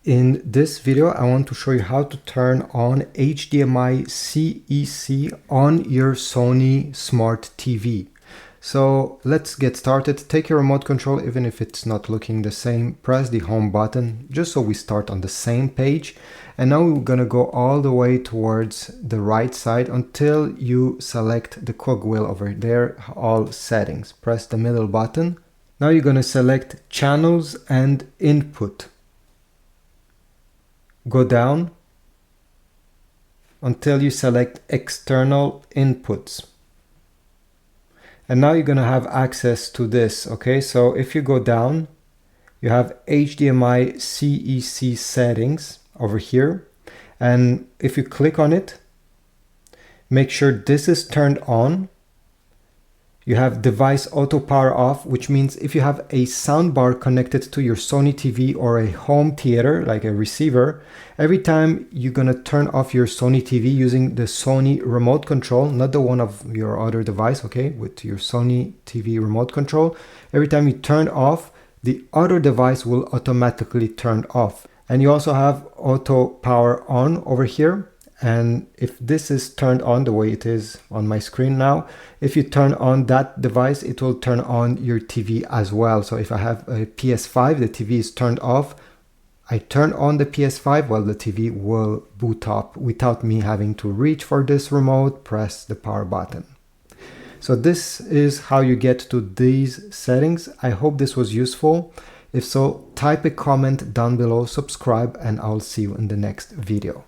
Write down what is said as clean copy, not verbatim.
In this video, I want to show you how to turn on HDMI CEC on your Sony Smart TV. So let's get started. Take your remote control, even if it's not looking the same, press the home button just so we start on the same page. And now we're gonna go all the way towards the right side until you select the cogwheel over there, all settings. Press the middle button. Now you're gonna select channels and input. Go down until you select external inputs. And now you're going to have access to this, okay? So if you go down, you have HDMI CEC settings over here. And if you click on it, make sure this is turned on. You have device auto power off, which means if you have a soundbar connected to your Sony TV or a home theater, like a receiver, every time you're gonna turn off your Sony TV using the Sony remote control, not the one of your other device, okay, with your Sony TV remote control, every time you turn off, the other device will automatically turn off. And you also have auto power on over here. And if this is turned on the way it is on my screen now, if you turn on that device, it will turn on your TV as well. So if I have a PS5, the TV is turned off, I turn on the PS5, well, the TV will boot up without me having to reach for this remote, press the power button. So this is how you get to these settings. I hope this was useful. If so, type a comment down below, subscribe, and I'll see you in the next video.